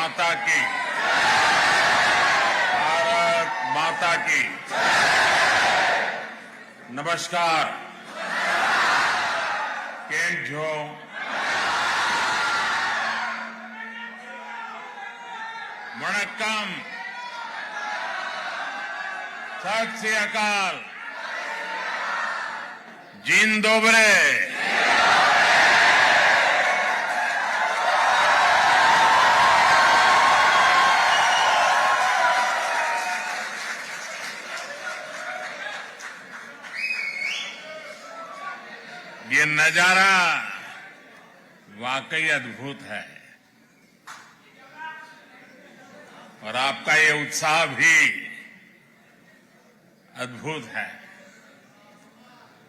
माता की, भारत माता की। नमस्कार। केम छो? वणक्कम। सत श्री अकाल। जिन दोबरे। ये नजारा वाकई अद्भुत है और आपका ये उत्साह भी अद्भुत है।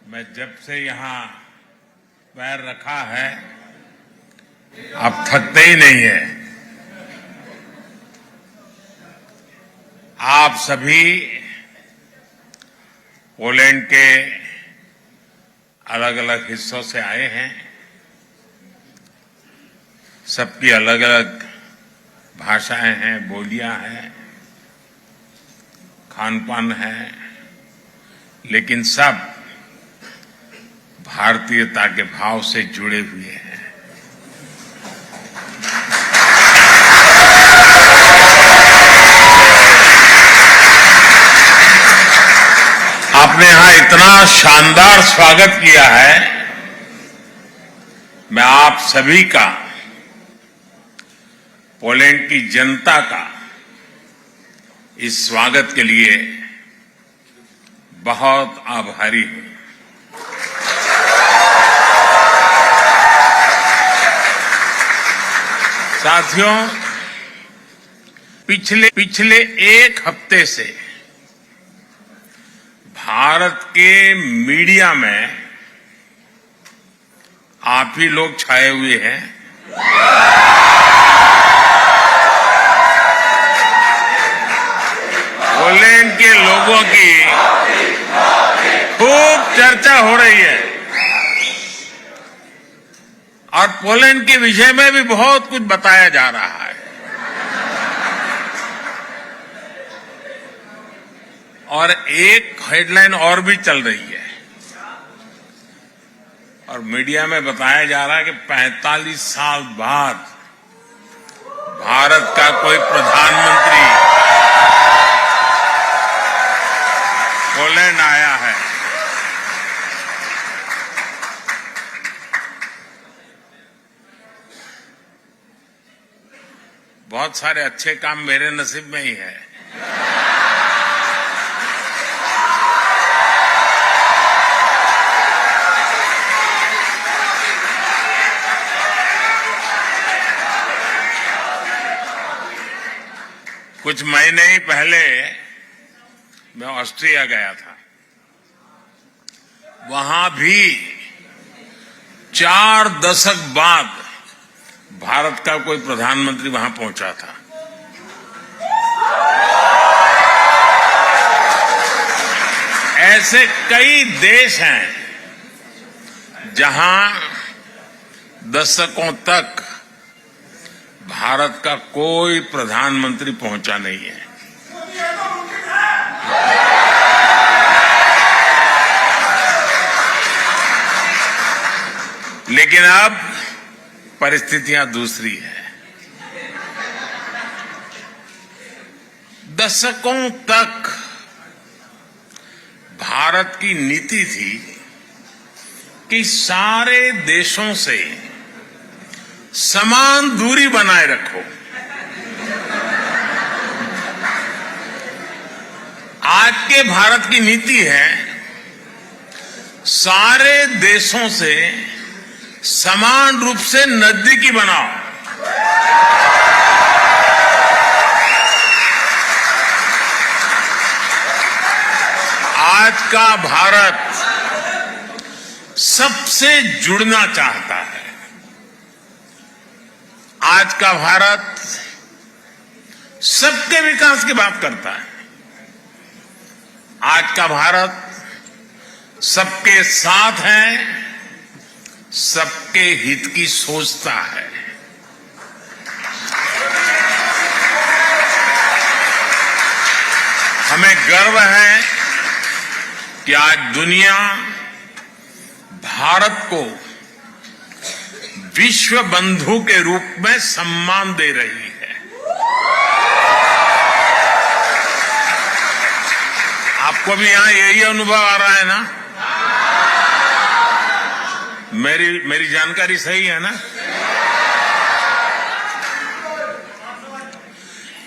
मैं जब से यहां पैर रखा है, आप थकते ही नहीं है। आप सभी पोलैंड के अलग अलग हिस्सों से आए हैं। सबकी अलग अलग भाषाएं हैं, बोलियां हैं, खान पान है, लेकिन सब भारतीयता के भाव से जुड़े हुए हैं। आपने यहां इतना शानदार स्वागत किया है। मैं आप सभी का, पोलैंड की जनता का इस स्वागत के लिए बहुत आभारी हूं। साथियों, पिछले एक हफ्ते से भारत के मीडिया में आप ही लोग छाए हुए हैं। पोलैंड के लोगों की खूब चर्चा हो रही है और पोलैंड के विषय में भी बहुत कुछ बताया जा रहा है। और एक हेडलाइन और भी चल रही है और मीडिया में बताया जा रहा है कि 45 साल बाद भारत का कोई प्रधानमंत्री पोलैंड आया है। बहुत सारे अच्छे काम मेरे नसीब में ही है। कुछ महीने ही पहले मैं ऑस्ट्रिया गया था। वहां भी 4 दशक बाद भारत का कोई प्रधानमंत्री वहां पहुंचा था। ऐसे कई देश हैं जहां दशकों तक भारत का कोई प्रधानमंत्री पहुंचा नहीं है। लेकिन अब परिस्थितियां दूसरी है। दशकों तक भारत की नीति थी कि सारे देशों से समान दूरी बनाए रखो। आज के भारत की नीति है सारे देशों से समान रूप से नजदीकी बनाओ। आज का भारत सबसे जुड़ना चाहता है। आज का भारत सबके विकास की बात करता है। आज का भारत सबके साथ है, सबके हित की सोचता है। हमें गर्व है कि आज दुनिया भारत को विश्व बंधु के रूप में सम्मान दे रही है। आपको भी यहां यही अनुभव आ रहा है ना? मेरी जानकारी सही है ना?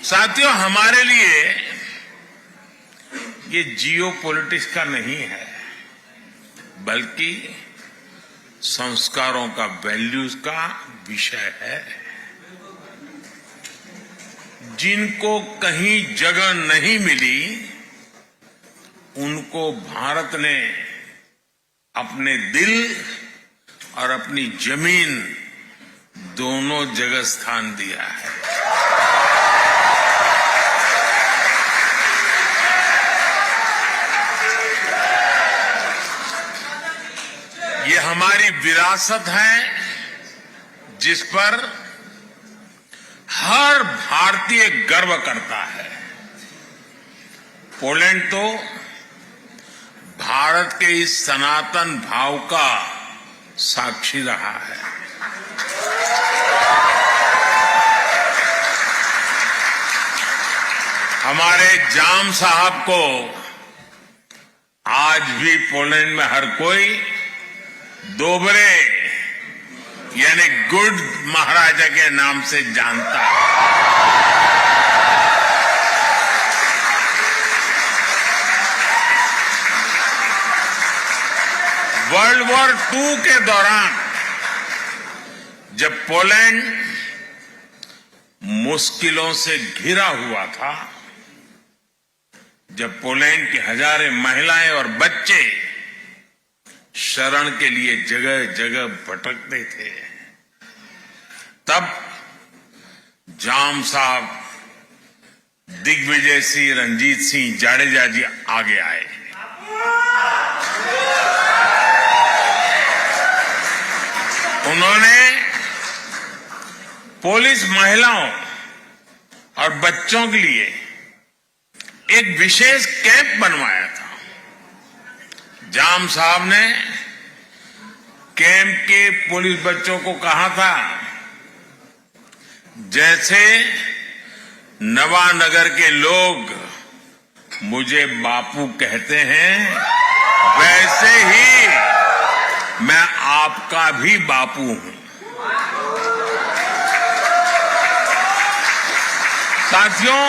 साथियों, हमारे लिए ये जियो पॉलिटिक्स का नहीं है, बल्कि संस्कारों का, वैल्यूज का विषय है। जिनको कहीं जगह नहीं मिली, उनको भारत ने अपने दिल और अपनी जमीन दोनों जगह स्थान दिया है। ये हमारी विरासत है, जिस पर हर भारतीय गर्व करता है। पोलैंड तो भारत के इस सनातन भाव का साक्षी रहा है। हमारे जाम साहब को आज भी पोलैंड में हर कोई दोबरे यानी गुड महाराजा के नाम से जानता है। वर्ल्ड वॉर II के दौरान जब पोलैंड मुश्किलों से घिरा हुआ था, जब पोलैंड की हजारों महिलाएं और बच्चे शरण के लिए जगह जगह भटकते थे, तब जाम साहब, दिग्विजय सिंह, रणजीत सिंह जाडेजा जी आगे आए। उन्होंने पुलिस महिलाओं और बच्चों के लिए एक विशेष कैंप बनवाया था। जाम साहब ने कैंप के पुलिस बच्चों को कहा था, जैसे नवानगर के लोग मुझे बापू कहते हैं, वैसे ही मैं आपका भी बापू हूं। साथियों,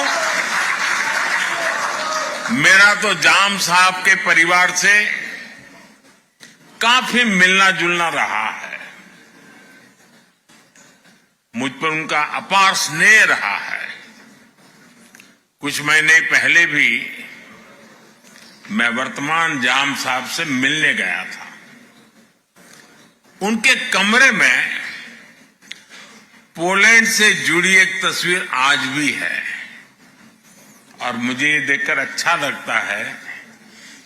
मेरा तो जाम साहब के परिवार से काफी मिलना जुलना रहा है। मुझ पर उनका अपार स्नेह रहा है। कुछ महीने पहले भी मैं वर्तमान जाम साहब से मिलने गया था। उनके कमरे में पोलैंड से जुड़ी एक तस्वीर आज भी है, और मुझे ये देखकर अच्छा लगता है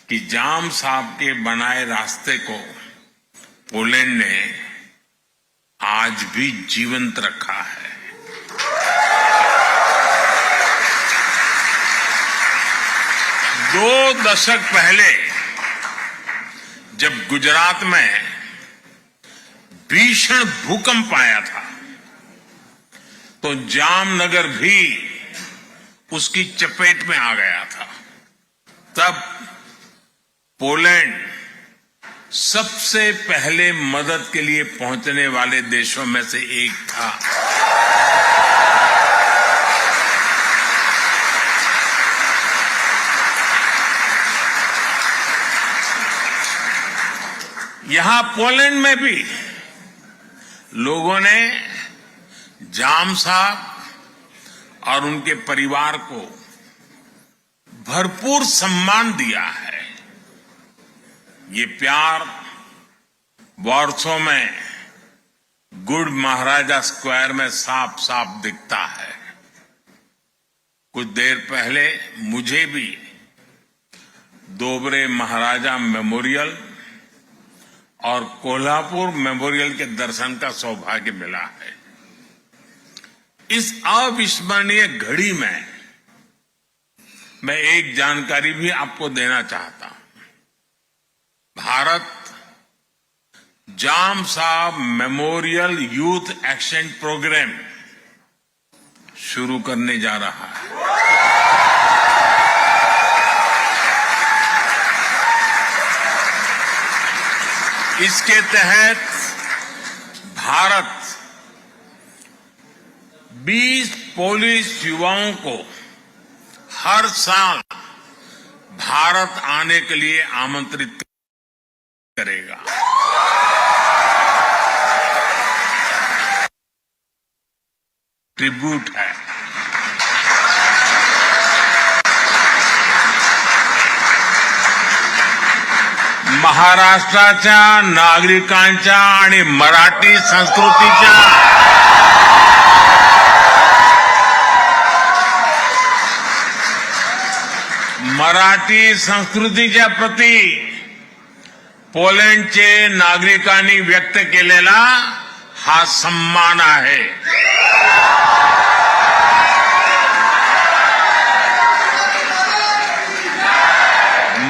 कि जाम साहब के बनाए रास्ते को पोलैंड ने आज भी जीवंत रखा है। दो दशक पहले जब गुजरात में भीषण भूकंप आया था, तो जामनगर भी उसकी चपेट में आ गया था। तब पोलैंड सबसे पहले मदद के लिए पहुंचने वाले देशों में से एक था। यहां पोलैंड में भी लोगों ने जाम साहब और उनके परिवार को भरपूर सम्मान दिया है। ये प्यार वॉर्सो में गुड महाराजा स्क्वायर में साफ साफ दिखता है। कुछ देर पहले मुझे भी दोबरे महाराजा मेमोरियल और कोल्हापुर मेमोरियल के दर्शन का सौभाग्य मिला है। इस अविस्मरणीय घड़ी में मैं एक जानकारी भी आपको देना चाहता हूं। भारत जाम साहब मेमोरियल यूथ एक्सचेंज प्रोग्राम शुरू करने जा रहा है। इसके तहत भारत 20 पोलिश युवाओं को हर साल भारत आने के लिए आमंत्रित करेगा। ट्रिब्यूट है। महाराष्ट्राच्या नागरिकांच्या आणि मराठी संस्कृतीच्या प्रती पोलंडचे नागरिकांनी व्यक्त केलेला हा सन्मान आहे।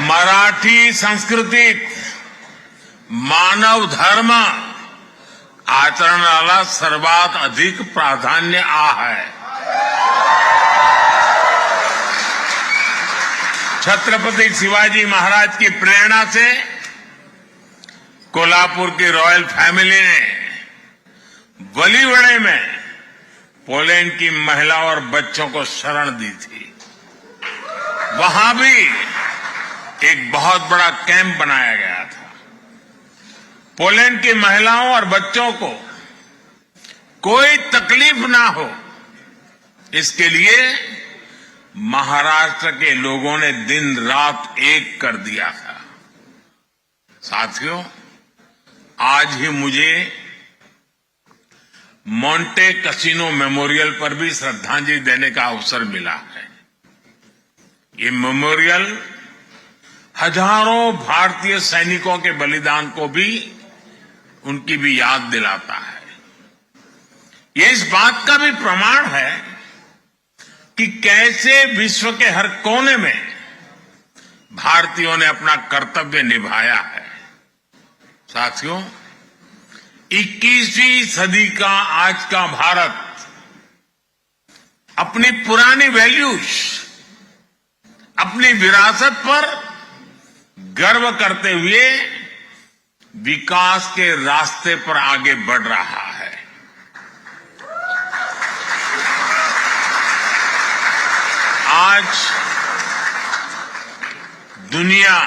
मराठी संस्कृतीत मानव धर्म आचरणाला सर्वात अधिक प्राधान्य आहे। छत्रपति शिवाजी महाराज की प्रेरणा से कोल्हापुर की रॉयल फैमिली ने बलिवड़े में पोलैंड की महिला और बच्चों को शरण दी थी। वहां भी एक बहुत बड़ा कैंप बनाया गया था। पोलैंड की महिलाओं और बच्चों को कोई तकलीफ ना हो, इसके लिए महाराष्ट्र के लोगों ने दिन रात एक कर दिया था। साथियों, आज ही मुझे मोंटे कैसिनो मेमोरियल पर भी श्रद्धांजलि देने का अवसर मिला है। ये मेमोरियल हजारों भारतीय सैनिकों के बलिदान को भी उनकी भी याद दिलाता है। ये इस बात का भी प्रमाण है कि कैसे विश्व के हर कोने में भारतीयों ने अपना कर्तव्य निभाया है। साथियों, 21वीं सदी का आज का भारत अपनी पुरानी वैल्यूज, अपनी विरासत पर गर्व करते हुए विकास के रास्ते पर आगे बढ़ रहा है। आज दुनिया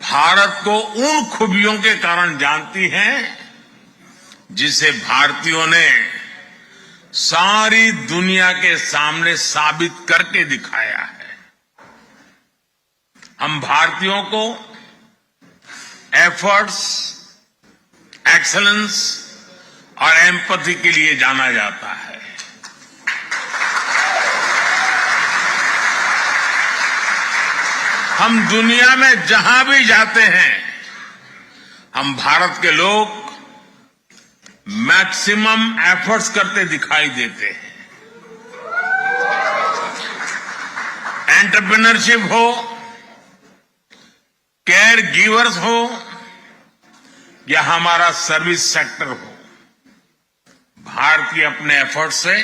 भारत को उन खूबियों के कारण जानती है जिसे भारतीयों ने सारी दुनिया के सामने साबित करके दिखाया है। हम भारतीयों को एफर्ट्स, एक्सेलेंस और एम्पैथी के लिए जाना जाता है। हम दुनिया में जहां भी जाते हैं, हम भारत के लोग मैक्सिमम एफर्ट्स करते दिखाई देते हैं। एंटरप्रेन्योरशिप हो, केयर गिवर्स हो या हमारा सर्विस सेक्टर हो, भारतीय अपने एफर्ट से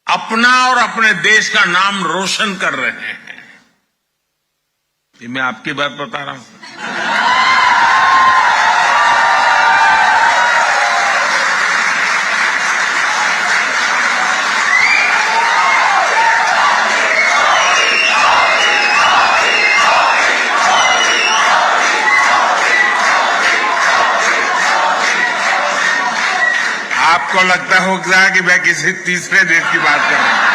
अपना और अपने देश का नाम रोशन कर रहे हैं। ये मैं आपकी बात बता रहा हूं। आपको लगता होगा कि मैं किसी तीसरे देश की बात कर रहा हूं।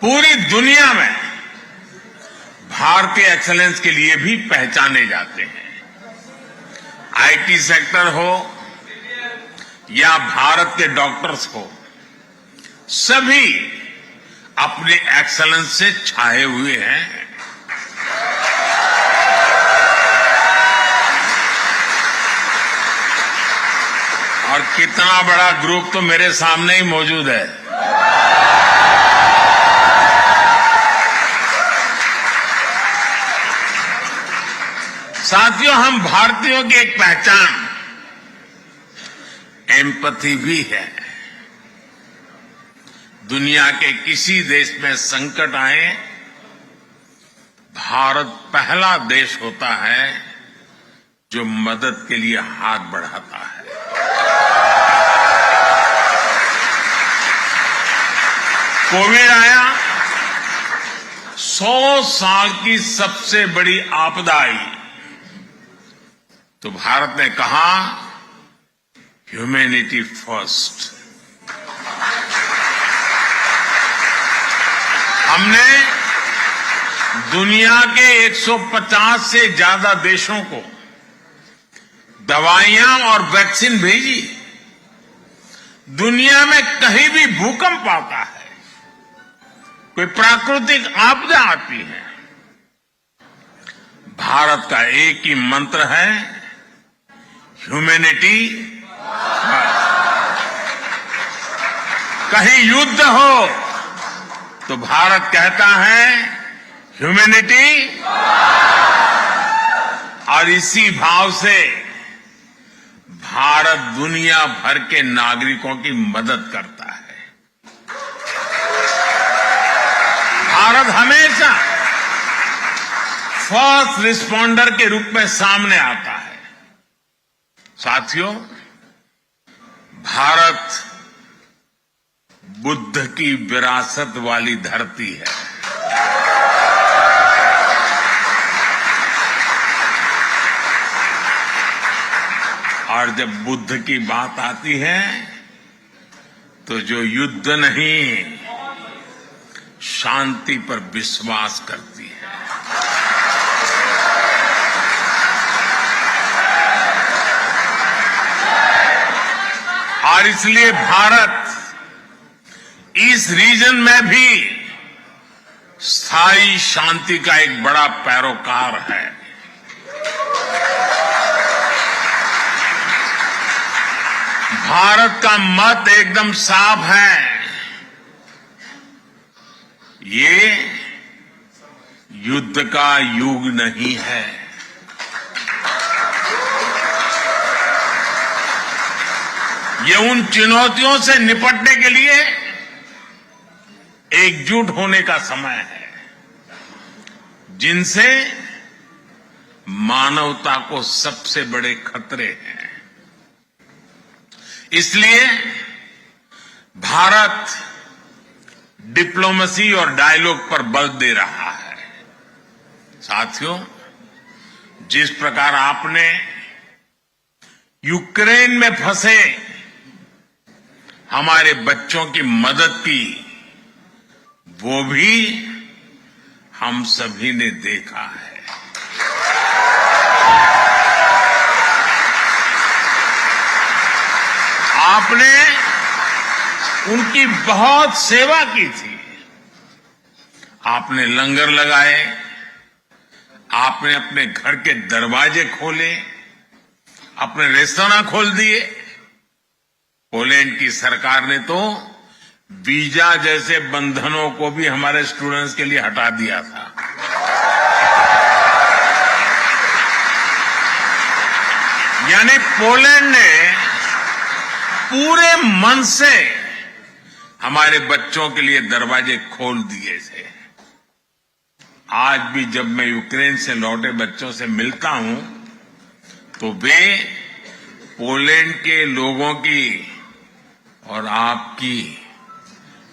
पूरी दुनिया में भारतीय एक्सेलेंस के लिए भी पहचाने जाते हैं। आईटी सेक्टर हो या भारत के डॉक्टर्स हो, सभी अपने एक्सेलेंस से छाए हुए हैं। और कितना बड़ा ग्रुप तो मेरे सामने ही मौजूद है। साथियों, हम भारतीयों की एक पहचान एम्पैथी भी है। दुनिया के किसी देश में संकट आए, भारत पहला देश होता है जो मदद के लिए हाथ बढ़ाता है। कोविड आया, 100 साल की सबसे बड़ी आपदा आई, तो भारत ने कहा ह्यूमैनिटी फर्स्ट। हमने दुनिया के 150 से ज्यादा देशों को दवाइयां और वैक्सीन भेजी। दुनिया में कहीं भी भूकंप आता है, कोई प्राकृतिक आपदा आती है, भारत का एक ही मंत्र है, ह्यूमैनिटी। कहीं युद्ध हो तो भारत कहता है ह्यूमैनिटी, और इसी भाव से भारत दुनिया भर के नागरिकों की मदद करता है। भारत हमेशा फर्स्ट रिस्पॉन्डर के रूप में सामने आता है। साथियों, भारत बुद्ध की विरासत वाली धरती है। और जब बुद्ध की बात आती है तो जो युद्ध नहीं, शांति पर विश्वास करती है। और इसलिए भारत इस रीजन में भी स्थायी शांति का एक बड़ा पैरोकार है। भारत का मत एकदम साफ है, ये युद्ध का युग नहीं है। ये उन चुनौतियों से निपटने के लिए एकजुट होने का समय है, जिनसे मानवता को सबसे बड़े खतरे हैं। इसलिए भारत डिप्लोमेसी और डायलॉग पर बल दे रहा है। साथियों, जिस प्रकार आपने यूक्रेन में फंसे हमारे बच्चों की मदद की, वो भी हम सभी ने देखा है। आपने उनकी बहुत सेवा की थी। आपने लंगर लगाए, आपने अपने घर के दरवाजे खोले, अपने रेस्तरां खोल दिए। पोलैंड की सरकार ने तो वीजा जैसे बंधनों को भी हमारे स्टूडेंट्स के लिए हटा दिया था। यानी पोलैंड ने पूरे मन से हमारे बच्चों के लिए दरवाजे खोल दिए थे। आज भी जब मैं यूक्रेन से लौटे बच्चों से मिलता हूं तो वे पोलैंड के लोगों की और आपकी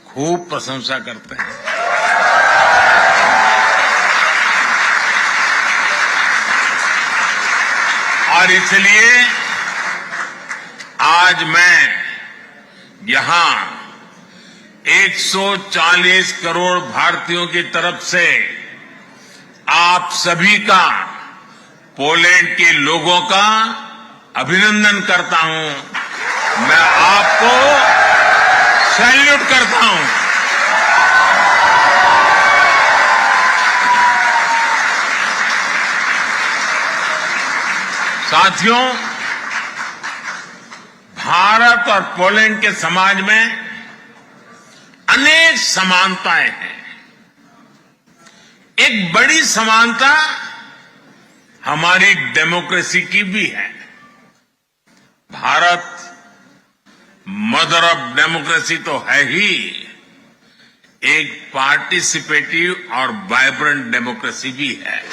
खूब प्रशंसा करते हैं। और इसलिए आज मैं यहां 140 करोड़ भारतीयों की तरफ से आप सभी का, पोलैंड के लोगों का अभिनंदन करता हूं। मैं आपको सैल्यूट करता हूं। साथियों, भारत और पोलैंड के समाज में अनेक समानताएं हैं। एक बड़ी समानता हमारी डेमोक्रेसी की भी है। भारत मदर ऑफ डेमोक्रेसी तो है ही, एक पार्टिसिपेटिव और वाइब्रेंट डेमोक्रेसी भी है।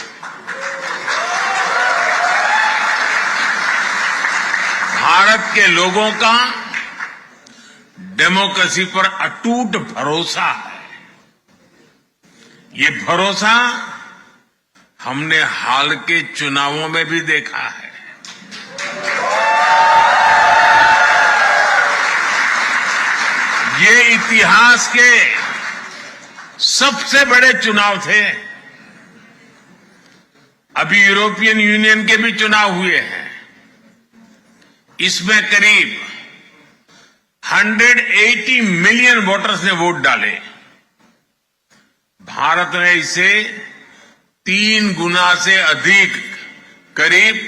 भारत के लोगों का डेमोक्रेसी पर अटूट भरोसा है। ये भरोसा हमने हाल के चुनावों में भी देखा है। ये इतिहास के सबसे बड़े चुनाव थे। अभी यूरोपियन यूनियन के भी चुनाव हुए हैं। इसमें करीब 180 मिलियन वोटर्स ने वोट डाले। भारत ने इसे 3 गुना से अधिक, करीब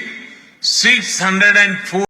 604